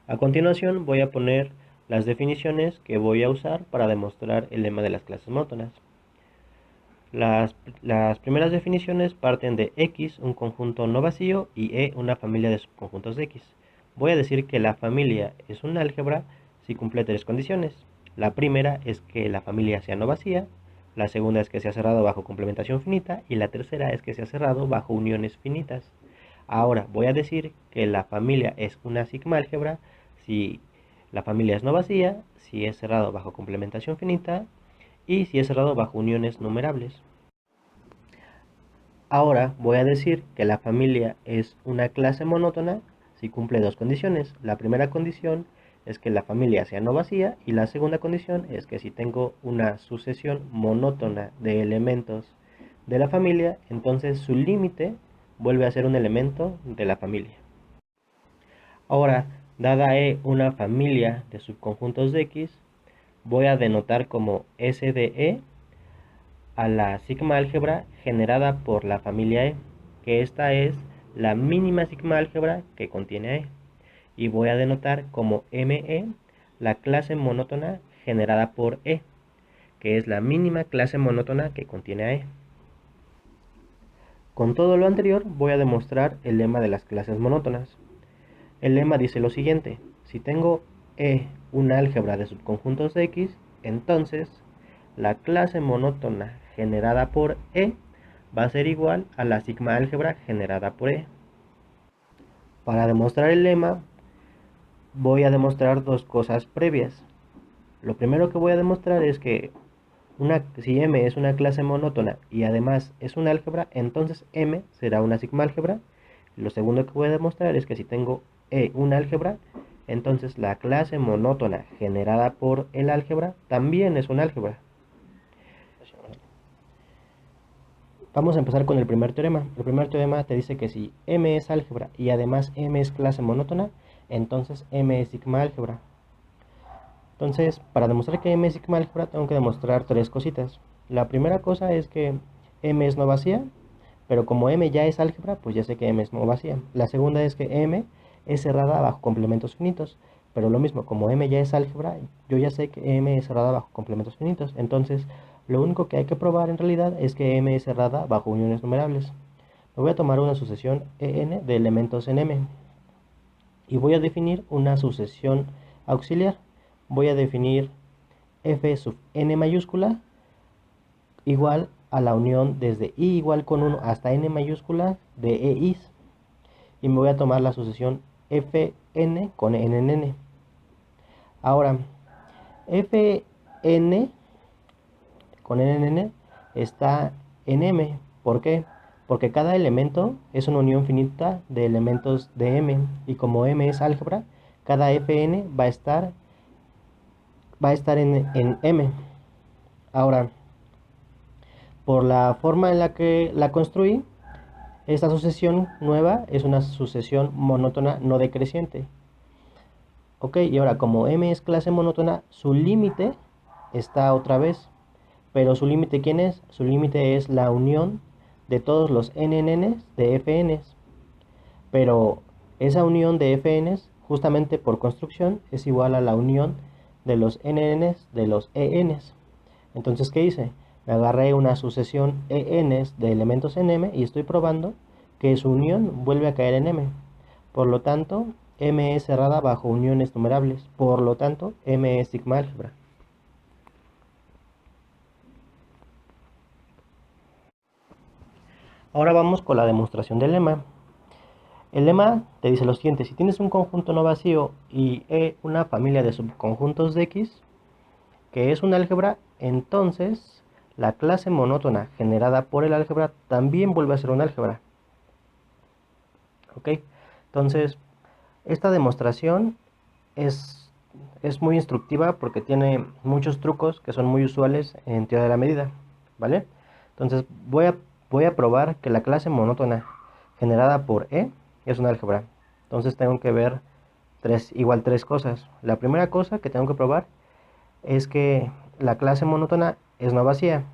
A continuación voy a poner las definiciones que voy a usar para demostrar el lema de las clases monótonas. Las primeras definiciones parten de X, un conjunto no vacío, y E, una familia de subconjuntos de X. Voy a decir que la familia es un álgebra si cumple tres condiciones. La primera es que la familia sea no vacía, la segunda es que sea cerrado bajo complementación finita y la tercera es que sea cerrado bajo uniones finitas. Ahora voy a decir que la familia es una sigma álgebra si la familia es no vacía, si es cerrado bajo complementación finita y si es cerrado bajo uniones numerables. Ahora voy a decir que la familia es una clase monótona si cumple dos condiciones. La primera condición es que la familia sea no vacía y la segunda condición es que si tengo una sucesión monótona de elementos de la familia, entonces su límite vuelve a ser un elemento de la familia. Ahora, dada E una familia de subconjuntos de X, voy a denotar como S de E a la sigma álgebra generada por la familia E, que esta es la mínima sigma álgebra que contiene a E. Y voy a denotar como ME la clase monótona generada por E, que es la mínima clase monótona que contiene a E. Con todo lo anterior voy a demostrar el lema de las clases monótonas. El lema dice lo siguiente: si tengo E una álgebra de subconjuntos de X, entonces la clase monótona generada por E va a ser igual a la sigma álgebra generada por E. Para demostrar el lema voy a demostrar dos cosas previas. Lo primero que voy a demostrar es que si M es una clase monótona y además es un álgebra, entonces M será una sigma álgebra. Lo segundo que voy a demostrar es que si tengo E una álgebra, entonces la clase monótona generada por el álgebra también es un álgebra. Vamos a empezar con el primer teorema. El primer teorema te dice que si M es álgebra y además M es clase monótona, entonces M es sigma álgebra. Entonces, para demostrar que M es sigma álgebra, tengo que demostrar tres cositas. La primera cosa es que M es no vacía, pero como M ya es álgebra, pues ya sé que M es no vacía. La segunda es que M es cerrada bajo complementos finitos, pero lo mismo, como M ya es álgebra, yo ya sé que M es cerrada bajo complementos finitos. Entonces, lo único que hay que probar en realidad es que M es cerrada bajo uniones numerables. Me voy a tomar una sucesión EN de elementos en M y voy a definir una sucesión auxiliar. Voy a definir F sub n mayúscula igual a la unión desde i igual con 1 hasta n mayúscula de EIs. Y me voy a tomar la sucesión Fn con NN. Ahora, Fn con NN está en M. ¿Por qué? Porque cada elemento es una unión finita de elementos de M. Y como M es álgebra, cada Fn va a estar en M. Ahora, por la forma en la que la construí, esta sucesión nueva es una sucesión monótona no decreciente. Ok, y ahora como M es clase monótona, su límite está otra vez. Pero su límite, ¿quién es? Su límite es la unión de todos los NNs de FNs. Pero esa unión de FNs, justamente por construcción, es igual a la unión de los NNs de los ENs. Entonces, ¿qué hice? Me agarré una sucesión ENs de elementos en M y estoy probando que su unión vuelve a caer en M. Por lo tanto, M es cerrada bajo uniones numerables. Por lo tanto, M es sigma álgebra. Ahora vamos con la demostración del lema. El lema te dice lo siguiente: si tienes un conjunto no vacío y E una familia de subconjuntos de X, que es un álgebra, entonces la clase monótona generada por el álgebra también vuelve a ser un álgebra. ¿Ok? Entonces, esta demostración es muy instructiva porque tiene muchos trucos que son muy usuales en teoría de la medida, ¿vale? Entonces, voy a probar que la clase monótona generada por E es un álgebra. Entonces, tengo que ver igual tres cosas. La primera cosa que tengo que probar es que la clase monótona es no vacía,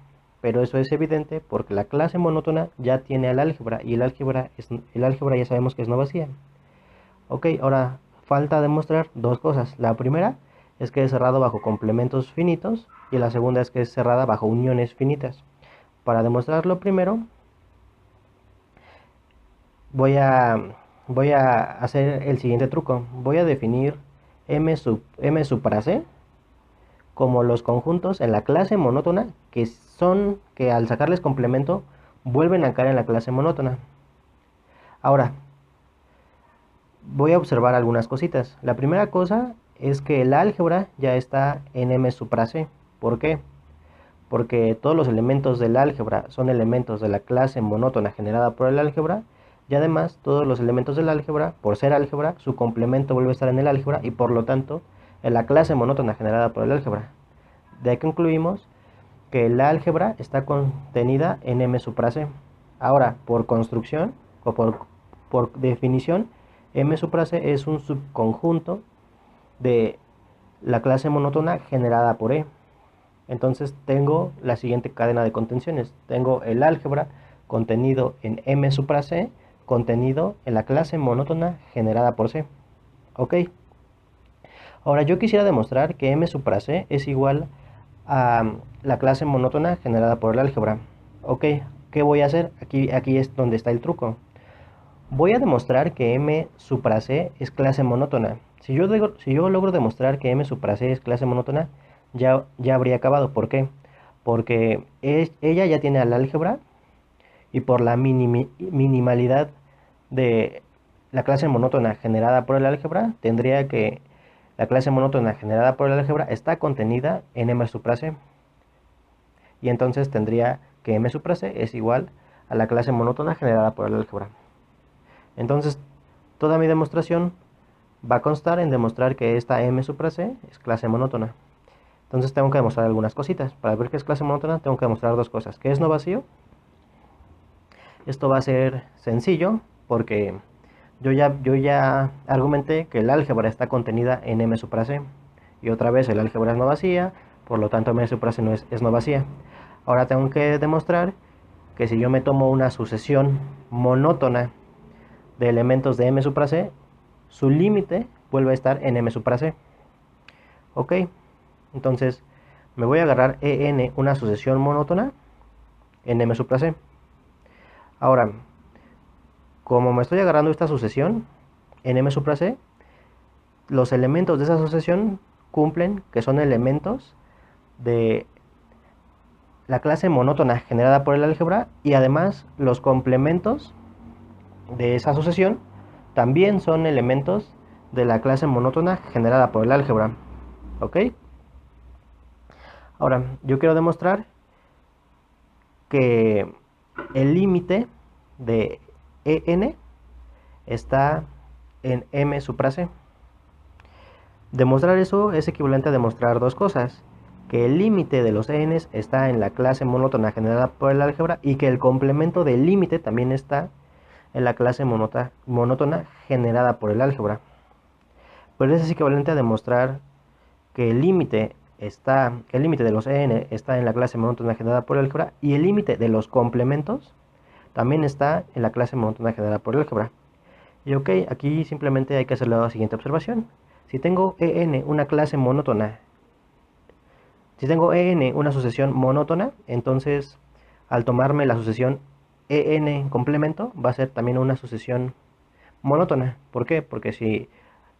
pero eso es evidente porque la clase monótona ya tiene al álgebra y el álgebra ya sabemos que es no vacía. Ok, ahora falta demostrar dos cosas. La primera es que es cerrado bajo complementos finitos y la segunda es que es cerrada bajo uniones finitas. Para demostrarlo primero, voy a, voy a hacer el siguiente truco. Voy a definir M supra C como los conjuntos en la clase monótona que al sacarles complemento vuelven a caer en la clase monótona. Ahora, voy a observar algunas cositas. La primera cosa es que el álgebra ya está en M supra C. ¿Por qué? Porque todos los elementos del álgebra son elementos de la clase monótona generada por el álgebra, y además todos los elementos del álgebra, por ser álgebra, su complemento vuelve a estar en el álgebra y por lo tanto en la clase monótona generada por el álgebra. De ahí concluimos que el álgebra está contenida en M supra C. Ahora, por construcción o por definición, M supra C es un subconjunto de la clase monótona generada por E. Entonces tengo la siguiente cadena de contenciones. Tengo el álgebra contenido en M supra C, contenido en la clase monótona generada por C. Ok. Ahora yo quisiera demostrar que M supra C es igual a la clase monótona generada por el álgebra. Ok, ¿qué voy a hacer? Aquí es donde está el truco. Voy a demostrar que M supra C es clase monótona. Si yo logro demostrar que M supra C es clase monótona, ya habría acabado. ¿Por qué? Porque ella ya tiene al álgebra y por la minimalidad de la clase monótona generada por el álgebra, tendría que la clase monótona generada por el álgebra está contenida en M supra C. Y entonces tendría que M supra C es igual a la clase monótona generada por el álgebra. Entonces, toda mi demostración va a constar en demostrar que esta M supra C es clase monótona. Entonces tengo que demostrar algunas cositas. Para ver que es clase monótona tengo que demostrar dos cosas. ¿Qué es no vacío? Esto va a ser sencillo porque yo ya argumenté que el álgebra está contenida en M supra C. Y otra vez el álgebra es no vacía, por lo tanto M supra C no es no vacía. Ahora tengo que demostrar que si yo me tomo una sucesión monótona de elementos de M supra C, su límite vuelve a estar en M supra C. Ok, entonces me voy a agarrar EN, una sucesión monótona, en M supra C. Ahora, como me estoy agarrando esta sucesión en M supra C, los elementos de esa sucesión cumplen que son elementos de la clase monótona generada por el álgebra y además los complementos de esa sucesión también son elementos de la clase monótona generada por el álgebra. ¿Ok? Ahora, yo quiero demostrar que el límite de EN está en M supra C. Demostrar eso es equivalente a demostrar dos cosas. Que el límite de los ENs está en la clase monótona generada por el álgebra y que el complemento del límite también está en la clase monótona generada por el álgebra. Pero eso es equivalente a demostrar que el límite de los EN está en la clase monótona generada por el álgebra y el límite de los complementos también está en la clase monótona generada por el álgebra. Y ok, aquí simplemente hay que hacer la siguiente observación. Si tengo EN una clase monótona, si tengo EN una sucesión monótona, entonces al tomarme la sucesión EN complemento va a ser también una sucesión monótona. ¿Por qué? Porque si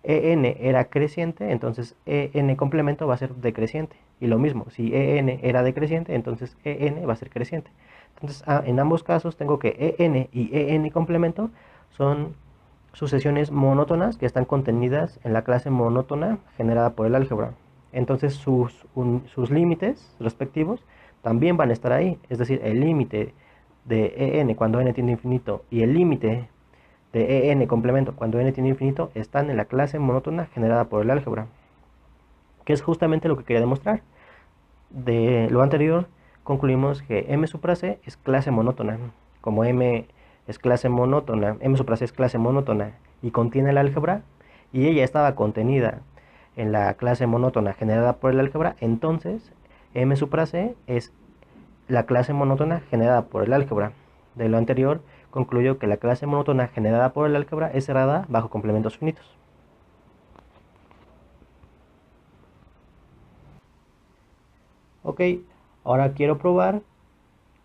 EN era creciente, entonces EN complemento va a ser decreciente. Y lo mismo, si EN era decreciente, entonces EN va a ser creciente. Entonces, en ambos casos tengo que EN y EN complemento son sucesiones monótonas que están contenidas en la clase monótona generada por el álgebra. Entonces, sus límites respectivos también van a estar ahí. Es decir, el límite de EN cuando n tiende a infinito y el límite de EN complemento cuando n tiende a infinito están en la clase monótona generada por el álgebra, que es justamente lo que quería demostrar. De lo anterior concluimos que M supra C es clase monótona. Como M es clase monótona, M supra C es clase monótona y contiene el álgebra y ella estaba contenida en la clase monótona generada por el álgebra, entonces M supra C es la clase monótona generada por el álgebra. De lo anterior concluyo que la clase monótona generada por el álgebra es cerrada bajo complementos finitos. Ok, ahora quiero probar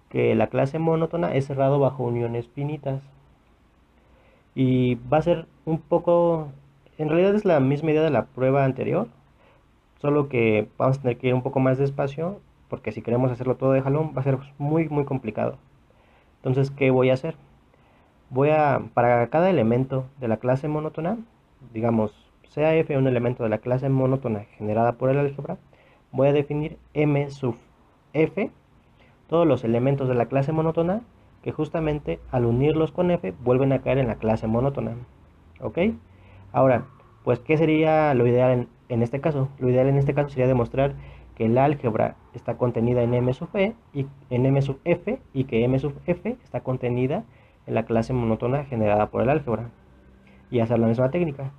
que la clase monótona es cerrado bajo uniones finitas. Y va a ser un poco, en realidad es la misma idea de la prueba anterior, solo que vamos a tener que ir un poco más despacio, porque si queremos hacerlo todo de jalón va a ser muy complicado. Entonces, ¿qué voy a hacer? Para cada elemento de la clase monótona, digamos, sea f un elemento de la clase monótona generada por el álgebra, voy a definir m sub f, todos los elementos de la clase monótona que justamente al unirlos con f vuelven a caer en la clase monótona. ¿Ok? Ahora, pues, ¿qué sería lo ideal en este caso? Lo ideal en este caso sería demostrar que el álgebra está contenida en m sub e y en m sub f, y que m sub f está contenida en la clase monótona generada por el álgebra, y hacer la misma técnica.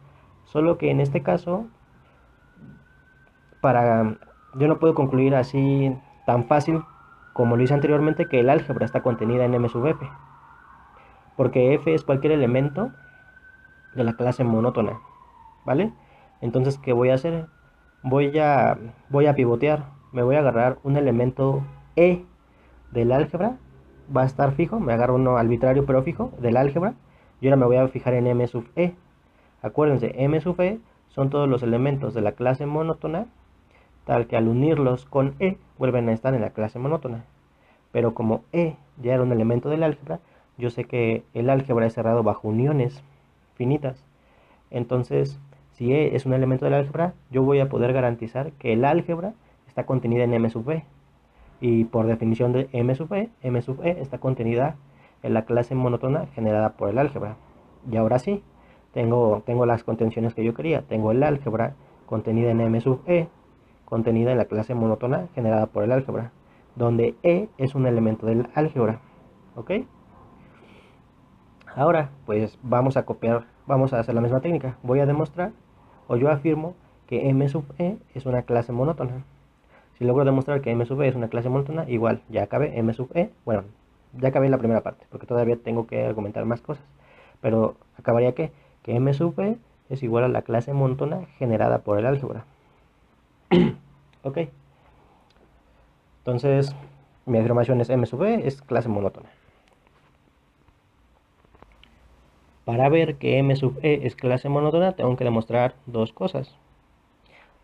Solo que en este caso, yo no puedo concluir así tan fácil como lo hice anteriormente, que el álgebra está contenida en m sub f, porque f es cualquier elemento de la clase monótona, ¿vale? Entonces, ¿qué voy a hacer? Voy a, voy a pivotear, me voy a agarrar un elemento e del álgebra, va a estar fijo, me agarro uno arbitrario pero fijo del álgebra, y ahora me voy a fijar en m sub e. Acuérdense, m sub e son todos los elementos de la clase monótona, tal que al unirlos con e vuelven a estar en la clase monótona. Pero como e ya era un elemento del álgebra, yo sé que el álgebra es cerrado bajo uniones finitas. Entonces, si e es un elemento del álgebra, yo voy a poder garantizar que el álgebra está contenida en m sub e. Y por definición de m sub e está contenida en la clase monótona generada por el álgebra. Y ahora sí, tengo las contenciones que yo quería. Tengo el álgebra contenida en m sub e, contenida en la clase monótona generada por el álgebra, donde e es un elemento del álgebra. ¿Ok? Ahora, pues vamos a hacer la misma técnica. Voy a demostrar, o yo afirmo, que m sub e es una clase monótona. Si logro demostrar que m sub e es una clase monótona, igual, ya acabé m sub e. Bueno, ya acabé la primera parte, porque todavía tengo que argumentar más cosas. Pero acabaría que m sub e es igual a la clase monótona generada por el álgebra. Ok. Entonces, mi afirmación es m sub e es clase monótona. Para ver que m sub e es clase monótona, tengo que demostrar dos cosas.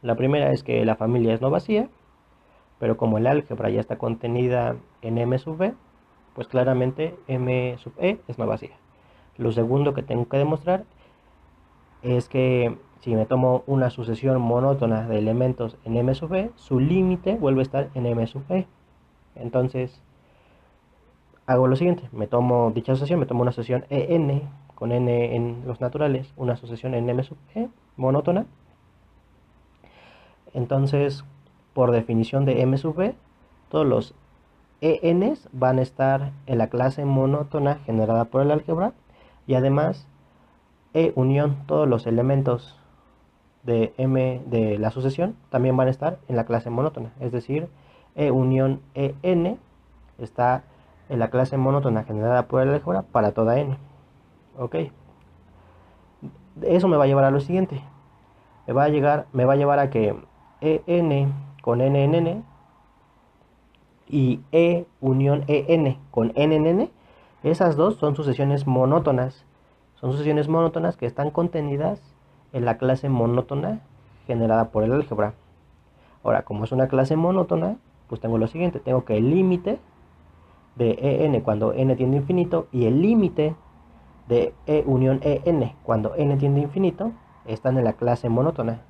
La primera es que la familia es no vacía, pero como el álgebra ya está contenida en m sub e, pues claramente m sub e es no vacía. Lo segundo que tengo que demostrar es que si me tomo una sucesión monótona de elementos en m sub e, su límite vuelve a estar en m sub e. Entonces, hago lo siguiente, me tomo dicha sucesión, me tomo una sucesión en con n en los naturales, una sucesión en m sub e monótona. Entonces, por definición de m sub e, todos los ENs van a estar en la clase monótona generada por el álgebra, y además E unión todos los elementos de M de la sucesión también van a estar en la clase monótona, es decir, E unión EN está en la clase monótona generada por el álgebra para toda n. Ok, eso me va a llevar a lo siguiente, me va a llevar a que EN con n en n y E unión EN con n en n, esas dos son sucesiones monótonas. Son sucesiones monótonas que están contenidas en la clase monótona generada por el álgebra. Ahora, como es una clase monótona, pues tengo lo siguiente. Tengo que el límite de EN cuando n tiende a infinito y el límite de E unión EN cuando n tiende a infinito están en la clase monótona.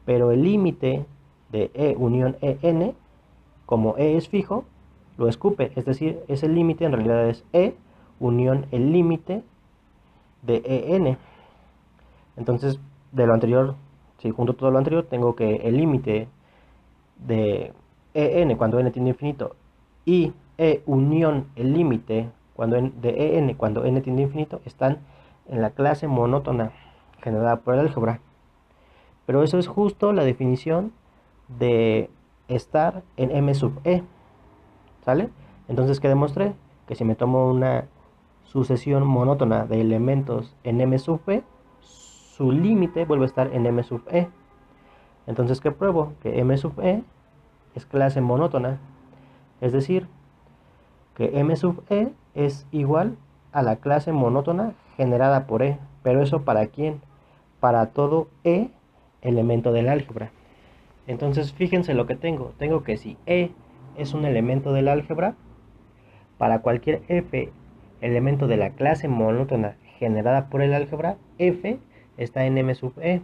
Pero el límite de E unión EN, como E es fijo, lo escupe. Es decir, ese límite en realidad es E unión el límite de EN. Entonces, de lo anterior, si junto todo lo anterior, tengo que el límite de EN cuando n tiende a infinito y E unión el límite de EN cuando n tiende a infinito están en la clase monótona generada por el álgebra. Pero eso es justo la definición de estar en m sub e, ¿sale? Entonces, ¿qué demostré? Que si me tomo una sucesión monótona de elementos en m sub e, su límite vuelve a estar en m sub e. Entonces, ¿qué pruebo? Que m sub e es clase monótona, es decir, que M sub E es igual a la clase monótona generada por E. ¿Pero eso para quién? Para todo E elemento del álgebra. Entonces fíjense lo que tengo. Tengo que si E es un elemento del álgebra, para cualquier F elemento de la clase monótona generada por el álgebra, F está en M sub E.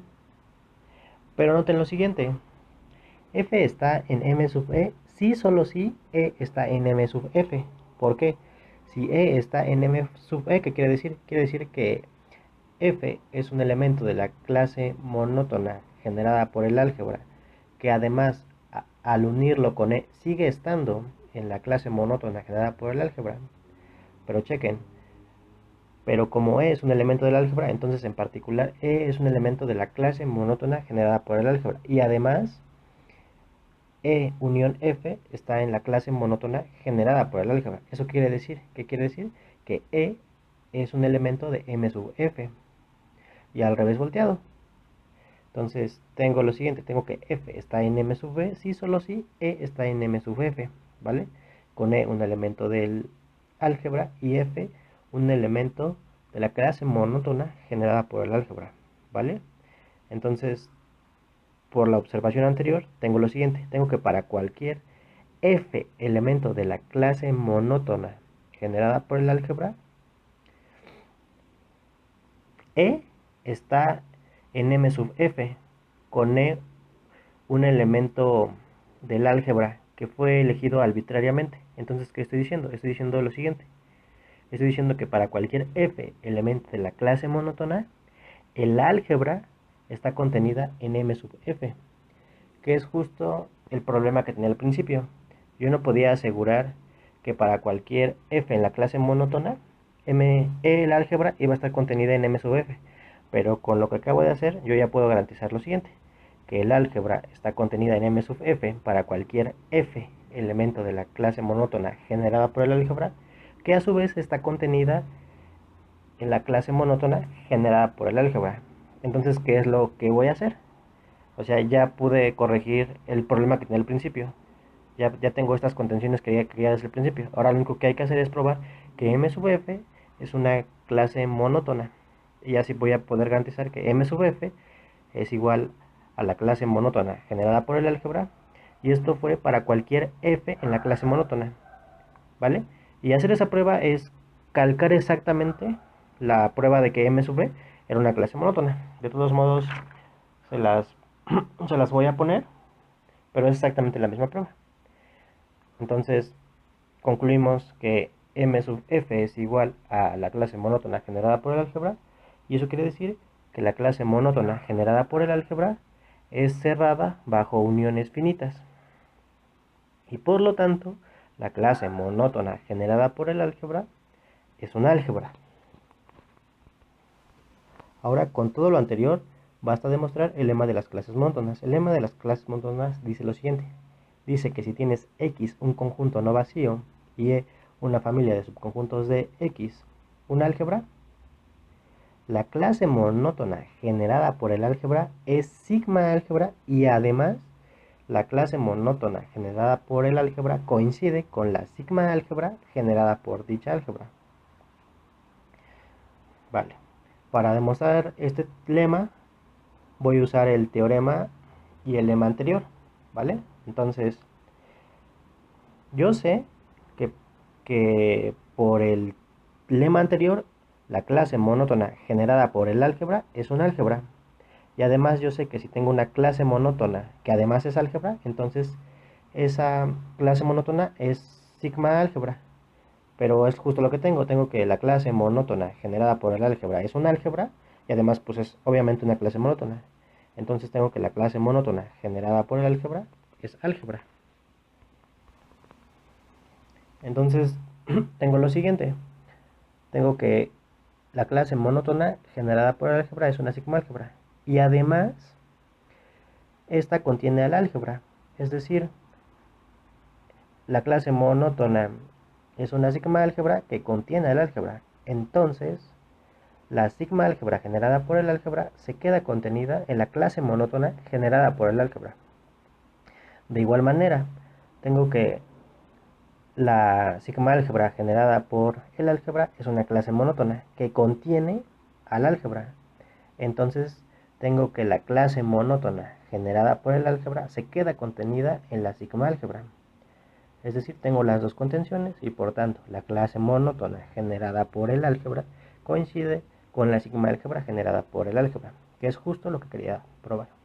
Pero noten lo siguiente. F está en M sub E si solo si E está en M sub F. ¿Por qué? Si E está en M sub E, ¿qué quiere decir? Quiere decir que F es un elemento de la clase monótona generada por el álgebra, que además al unirlo con E sigue estando en la clase monótona generada por el álgebra. Pero chequen, pero como E es un elemento del álgebra, entonces en particular E es un elemento de la clase monótona generada por el álgebra. Y además E unión F está en la clase monótona generada por el álgebra. ¿Eso quiere decir? ¿Qué quiere decir? Que E es un elemento de M sub F. Y al revés volteado. Entonces tengo lo siguiente, tengo que F está en M sub E, si solo si E está en M sub F, ¿vale? Con E un elemento del álgebra y F un elemento de la clase monótona generada por el álgebra, ¿vale? Entonces, por la observación anterior, tengo lo siguiente, tengo que para cualquier F elemento de la clase monótona generada por el álgebra, E está en M sub F, con E un elemento del álgebra que fue elegido arbitrariamente. Entonces, ¿qué estoy diciendo? Estoy diciendo lo siguiente. Estoy diciendo que para cualquier F elemento de la clase monótona, el álgebra está contenida en M sub F, que es justo el problema que tenía al principio. Yo no podía asegurar que para cualquier F en la clase monótona, el álgebra iba a estar contenida en M sub F. Pero con lo que acabo de hacer, yo ya puedo garantizar lo siguiente, que el álgebra está contenida en M sub F para cualquier F elemento de la clase monótona generada por el álgebra, que a su vez está contenida en la clase monótona generada por el álgebra. Entonces, ¿qué es lo que voy a hacer? O sea, ya pude corregir el problema que tenía al principio. Ya tengo estas contenciones que ya quería desde el principio. Ahora lo único que hay que hacer es probar que M sub F es una clase monótona. Y así voy a poder garantizar que M sub F es igual a la clase monótona generada por el álgebra. Y esto fue para cualquier F en la clase monótona, ¿vale? Y hacer esa prueba es calcar exactamente la prueba de que M sub E era una clase monótona. De todos modos, se las, se las voy a poner, pero es exactamente la misma prueba. Entonces, concluimos que M sub F es igual a la clase monótona generada por el álgebra, y eso quiere decir que la clase monótona generada por el álgebra es cerrada bajo uniones finitas. Y por lo tanto, la clase monótona generada por el álgebra es un álgebra. Ahora, con todo lo anterior, basta demostrar el lema de las clases monótonas. El lema de las clases monótonas dice lo siguiente. Dice que si tienes X un conjunto no vacío y E una familia de subconjuntos de X, un álgebra, la clase monótona generada por el álgebra es sigma álgebra, y además la clase monótona generada por el álgebra coincide con la sigma álgebra generada por dicha álgebra. Vale. Para demostrar este lema voy a usar el teorema y el lema anterior, ¿vale? Entonces, yo sé que por el lema anterior, la clase monótona generada por el álgebra es un álgebra. Y además yo sé que si tengo una clase monótona que además es álgebra, entonces esa clase monótona es sigma álgebra. Pero es justo lo que tengo que la clase monótona generada por el álgebra es un álgebra, y además pues es obviamente una clase monótona. Entonces tengo que la clase monótona generada por el álgebra es álgebra. Entonces tengo lo siguiente, tengo que la clase monótona generada por el álgebra es una sigma álgebra, y además esta contiene al álgebra, es decir, la clase monótona es una sigma álgebra que contiene al álgebra. Entonces la sigma álgebra generada por el álgebra se queda contenida en la clase monótona generada por el álgebra. De igual manera, tengo que la sigma álgebra generada por el álgebra es una clase monótona que contiene al álgebra. Entonces tengo que la clase monótona generada por el álgebra se queda contenida en la sigma álgebra. Es decir, tengo las dos contenciones y por tanto la clase monótona generada por el álgebra coincide con la sigma álgebra generada por el álgebra, que es justo lo que quería probar.